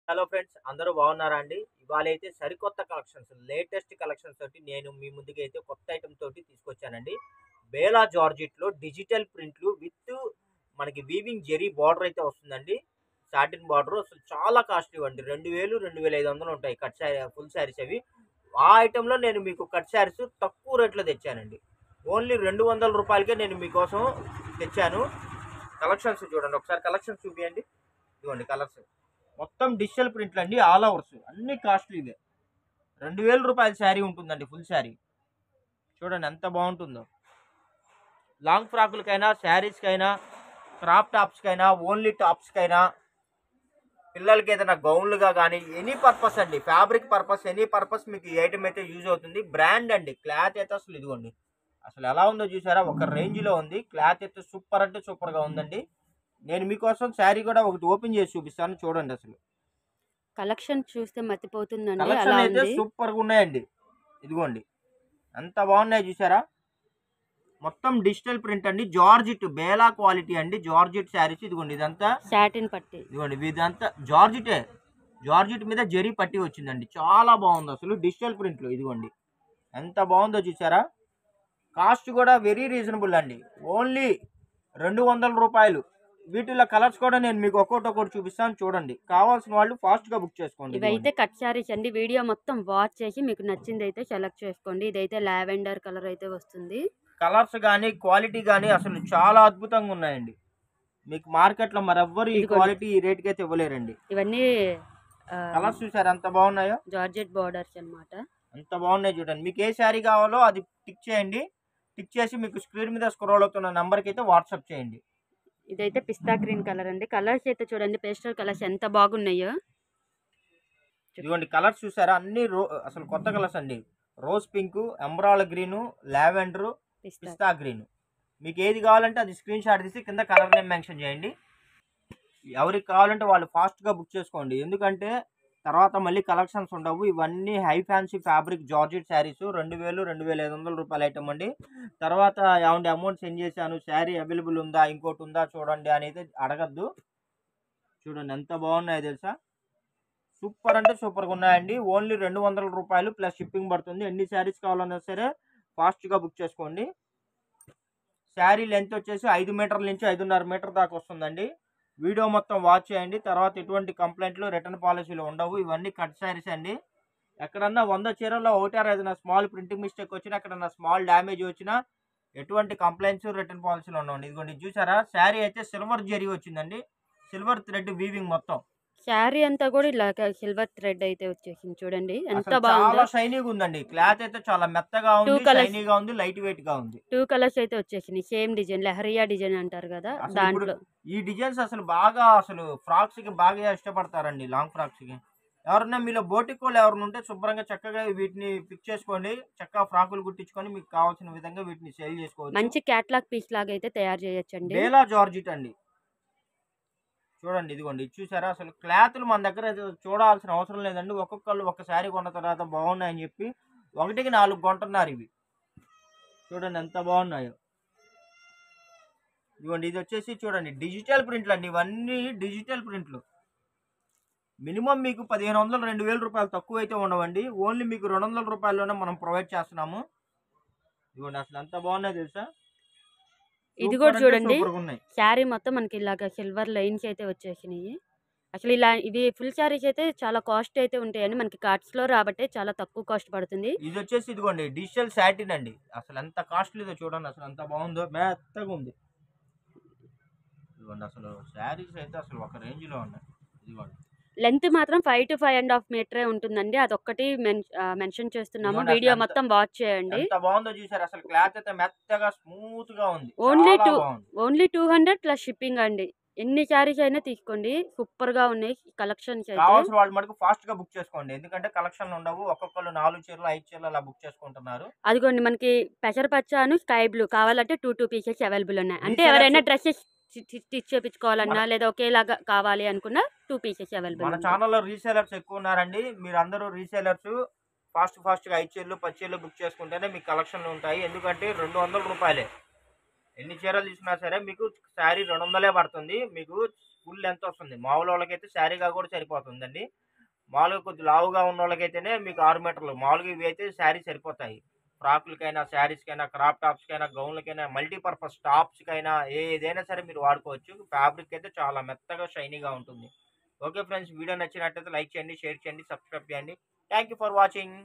Hello friends, అందరూ బాగున్నారా అండి? ఇవాళైతే సరికొత్త కలెక్షన్స్, లేటెస్ట్ కలెక్షన్స్ తోటి నేను మీ ముందుకైతే కొత్త ఐటమ్ తోటి తీసుకొచ్చానండి. బేలా జార్జెట్‌లో డిజిటల్ ప్రింట్లు విత్ మనకి వీవింగ్ జెరీ బార్డర్ అయితే వస్తుందండి. సాటిన్ బార్డర్ అసలు చాలా కాస్ట్లీ అండి. 2000, 2500 ఉంటాయి కట్ శారీ ఫుల్ శారీస్ అవి. ఆ ఐటెమ్‌లో నేను మీకు కట్ శారీస్ తక్కువ రేట్‌లో తెచ్చానండి. ఓన్లీ రూ. 200కే నేను మీకోసం తెచ్చాను. కలెక్షన్స్ చూడండి. ఒకసారి కలెక్షన్స్ చూపియండి. ఇదిగోండి కలర్స్. మొత్తం డిజిటల్ ప్రింట్లు అండి, ఆల్ ఓవర్స్ అన్ని కాస్ట్లీవే. రూ. 2000 శారీ ఉంటుందండి, ఫుల్ శారీ. చూడండి ఎంత బాగుంటుందో. లాంగ్ ఫ్రాకులకైనా, శారీస్కైనా, క్రాప్ టాప్స్కైనా, ఓన్లీ టాప్స్కైనా, పిల్లలకి ఏదైనా గౌన్లుగా కానీ ఎనీ పర్పస్ అండి, ఫ్యాబ్రిక్ పర్పస్, ఎనీ పర్పస్ మీకు ఈ ఐటమ్ అయితే యూజ్ అవుతుంది. బ్రాండ్ అండి, క్లాత్ అయితే అసలు ఇదిగోండి అసలు ఎలా ఉందో చూసారా, ఒక రేంజ్లో ఉంది. క్లాత్ అయితే సూపర్ అంటే సూపర్గా ఉందండి. నేను మీకోసం శారీ కూడా ఒకటి ఓపెన్ చేసి చూపిస్తాను, చూడండి. అసలు కలెక్షన్ చూస్తే మతిపోతుందండి. అలా కలెక్షన్ అయితే ఉంది. సూపర్గా ఉన్నాయండి. ఇదిగోండి ఎంత బాగున్నాయి చూసారా. మొత్తం డిజిటల్ ప్రింట్ అండి, జార్జిట్ బేలా క్వాలిటీ అండి, జార్జిట్ శారీస్. ఇదిగోండి ఇదంతా, సాటిన్ పట్టి. ఇదిగోండి ఇదంతా జార్జిటే. జార్జిట్ మీద జరీ పట్టి వచ్చిందండి, చాలా బాగుంది అసలు డిజిటల్ ప్రింట్లు. ఇదిగోండి ఎంత బాగుందో చూసారా. కాస్ట్ కూడా వెరీ రీజనబుల్ అండి, ఓన్లీ రూ. 200. వీటిలో కలర్స్ కూడా నేను మీకు ఒక్కొక్కటి చూపిస్తాను, చూడండి. కావాల్సిన వాళ్ళు ఫాస్ట్గా బుక్ చేసుకోండి. ఇవైతే ఇదిగోండి కట్ శారీస్ అండి. వీడియో మొత్తం వాచ్ చేసి మీకు నచ్చింది అయితే సెలెక్ట్ చేసుకోండి. ఇదైతే లావెండర్ కలర్ అయితే వస్తుంది. కలర్స్ కానీ క్వాలిటీ కానీ అసలు చాలా అద్భుతంగా ఉన్నాయండి. మీకు మార్కెట్లో మరెవ్వరు ఈ ఇదిగోండి, క్వాలిటీ ఈ రేట్కి అయితే ఇవ్వలేరండి. ఇవన్నీ కలర్స్ చూసారు ఎంత బాగున్నాయో. జార్జెట్ బార్డర్స్ అన్నమాట. ఎంత బాగున్నాయి చూడండి. మీకు ఏ శారీ కావాలో అది టిక్ చేయండి. టిక్ చేసి మీకు స్క్రీన్ మీద స్క్రోల్ అవుతున్న నెంబర్కి అయితే వాట్సాప్ చేయండి. ఇదైతే పిస్తా గ్రీన్ కలర్ అండి. కలర్స్ అయితే చూడండి, పేస్టల్ కలర్స్ ఎంత బాగున్నాయో. ఇదిగోండి కలర్స్ చూసారా, అన్ని అసలు కొత్త కలర్స్ అండి. Rose pink, emerald green, lavender, pista green. మీకు ఏది కావాలంటే అది స్క్రీన్ షాట్ తీసి కింద కలర్ నేమ్ మెన్షన్ చేయండి. ఎవరికి కావాలంటే వాళ్ళు ఫాస్ట్గా బుక్ చేసుకోండి, ఎందుకంటే తర్వాత మళ్ళీ కలెక్షన్స్ ఉండవు. ఇవన్నీ high fancy fabric georgette saris. 2000, 2500 item అండి. తర్వాత ఏమంటే అమౌంట్ సెండ్ చేశాను, శారీ అవైలబుల్ ఉందా, ఇంకోటి ఉందా చూడండి అనేది అడగద్దు. చూడండి ఎంత బాగున్నాయో తెలుసా. సూపర్ అంటే సూపర్గా ఉన్నాయండి. ఓన్లీ రూ. 200 ప్లస్ షిప్పింగ్ పడుతుంది. ఎన్ని శారీస్ కావాలన్నా సరే ఫాస్ట్గా బుక్ చేసుకోండి. శారీ లెంత్ వచ్చేసి 5 మీటర్ల నుంచి 5.5 మీటర్ దాకా వస్తుందండి. వీడియో మొత్తం వాచ్ చేయండి. తర్వాత ఎటువంటి కంప్లైంట్లు, రిటర్న్ పాలసీలు ఉండవు. ఇవన్నీ కట్ శారీస్ అండి. ఎక్కడన్నా 100 చీరల్లో ఒకటారు ఏదైనా స్మాల్ ప్రింటింగ్ మిస్టేక్ వచ్చినా, ఎక్కడన్నా స్మాల్ డ్యామేజ్ వచ్చినా ఎటువంటి కంప్లైంట్స్, రిటర్న్ పాలసీలు ఉండవండి. ఇదిగోండి చూసారా, శారీ అయితే సిల్వర్ జరీ వచ్చిందండి, సిల్వర్ థ్రెడ్ వీవింగ్ మొత్తం. శారీ అంతా కూడా ఇలా సిల్వర్ థ్రెడ్ అయితే వచ్చేసింది. చూడండి ఎంత అసలు బాగుందో. చాలా షైనీగా ఉందండి. క్లాత్ అయితే చాలా మెత్తగా ఉంది, షైనీగా ఉంది, లైట్ వెయిట్ గా ఉంది. 2 కలర్స్ అయితే వచ్చేసినాయి. సేమ్ డిజైన్, లహరియా డిజైన్ అంటారు కదా అసలు ఇప్పుడు దాంట్లో. ఈ డిజైన్స్ అసలు బాగా అసలు ఫ్రాక్స్ కి బాగా ఇష్టపడతారండి, లాంగ్ ఫ్రాక్స్ కి. ఎవరన్నా మీలో బోటిక్ వాళ్ళు ఎవరైనా ఉంటే శుభ్రంగా చక్కగా వీటిని ఫిక్స్ చేసుకోండి. చక్కగా ఫ్రాకులు కుట్టించుకొని మీకు కావాల్సిన విధంగా వీటిని సేల్ చేసుకోవచ్చు. మంచి క్యాట్లాగ్ పీస్ లాగా అయితే తయారు చేయొచ్చండి. బేలా జార్జిట్ అండి. చూడండి ఇదిగోండి ఇది చూసారా. అసలు క్లాత్లు మన దగ్గర చూడాల్సిన అవసరం లేదండి. ఒక్కొక్కళ్ళు ఒక శారీ కొన్న తర్వాత బాగున్నాయని చెప్పి 1కి 4 కొంటున్నారు ఇవి. చూడండి ఎంత బాగున్నాయో. ఇదిగోండి ఇది వచ్చేసి చూడండి డిజిటల్ ప్రింట్లు అండి, ఇవన్నీ డిజిటల్ ప్రింట్లు. మినిమం మీకు 1500, 2000 తక్కువ అయితే ఉండవండి. ఓన్లీ మీకు రూ. 200లోనే మనం ప్రొవైడ్ చేస్తున్నాము. ఇదిగోండి అసలు ఎంత బాగున్నాయో తెలుసా. ఇది కూడా చూడండి, సూపర్గా ఉన్నాయి. శారీ మొత్తం మనకి ఇలాగ సిల్వర్ లైన్స్ అయితే వచ్చేసినాయి. అసలు ఇలా ఇవి ఫుల్ శారీస్ అయితే చాలా కాస్ట్ అయితే ఉంటాయండి. మనకి కార్డ్స్ లో రాబట్టే చాలా తక్కువ కాస్ట్ పడుతుంది. ఇది వచ్చేసి ఇదిగోండి డిజిటల్ సాటిన్ అండి. అసలు ఎంత కాస్ట్లీదో చూడండి, అసలు ఎంత బాగుందో, మెత్తగా ఉంది. ఇదిగోండి అసలు శారీస్ అయితే అసలు ఒక రేంజ్ లో ఉన్నాయి. ఇదిగోండి లెంత్ మాత్రం 5 to 5.5 మీటరే ఉంటుందండి. అదొక్కటి మెన్షన్ చేస్తున్నాము. ఇదిగోండి అసలు వీడియో మొత్తం వాచ్ చేయండి. ఎంత బాగుందో చూసారు. అసలు క్లాత్ అయితే మెత్తగా స్మూత్ గా ఉంది, ఓన్లీ చాలా బాగుంది. 200 ప్లస్ షిప్పింగ్ అండి. ఎన్ని శారీస్ అయినా తీసుకోండి, సూపర్ గా ఉన్నాయి కలెక్షన్స్ అయితే. కావాల్సిన వాళ్ళు మటుకు ఫాస్ట్ గా బుక్ చేసుకోండి, ఎందుకంటే కలెక్షన్లు ఉండవు. ఒక్కొక్కరు 4 చీరలు 5 చీరలు అలా బుక్ చేసుకుంటున్నారు. అదిగోండి మనకి పెసరపచ్చను స్కై బ్లూ కావాలంటే 2 పీసెస్ అవైలబుల్ ఉన్నాయి. అంటే రీసేలర్స్ ఎవరైనా డ్రెస్సెస్ స్టిచ్ చేయించుకోవాలన్నా లేదా ఒకేలాగా కావాలి అనుకున్నా 2 పీసెస్ అవైలబుల్ మన ఉన్నాయి. ఛానల్లో రీసేలర్స్ ఎక్కువ ఉన్నారండి. మీరు అందరూ రీసేలర్స్ ఫాస్ట్ గా 5 చీరలు 10 చీరలు బుక్ చేసుకుంటేనే మీకు కలెక్షన్లు ఉంటాయి. ఎందుకంటే రూ. 200 ఎన్ని చీరలు తీసుకున్నా సరే మీకు శారీ 200 పడుతుంది. మీకు ఫుల్ లెంత్ వస్తుంది. మామూలు వాళ్ళకైతే శారీగా కూడా సరిపోతుందండి. మామూలుగా కొద్దిగా లావుగా ఉన్నోళ్ళకైతేనే మీకు 6 మీటర్లు. మామూలుగా ఇవి అయితే శారీ సరిపోతాయి. ఫ్రాకులకైనా, శారీస్‌కైనా, క్రాప్ టాప్స్‌కైనా, గౌన్‌లకైనా, మల్టీపర్పస్ టాప్స్‌కైనా ఏదైనా సరే మీరు వాడుకోవచ్చు. ఫ్యాబ్రిక్ అయితే చాలా మెత్తగా షైనీగా ఉంటుంది. ఓకే ఫ్రెండ్స్, వీడియో నచ్చినట్టయితే లైక్ చేయండి, షేర్ చేయండి, సబ్స్క్రైబ్ చేయండి. Thank you for watching.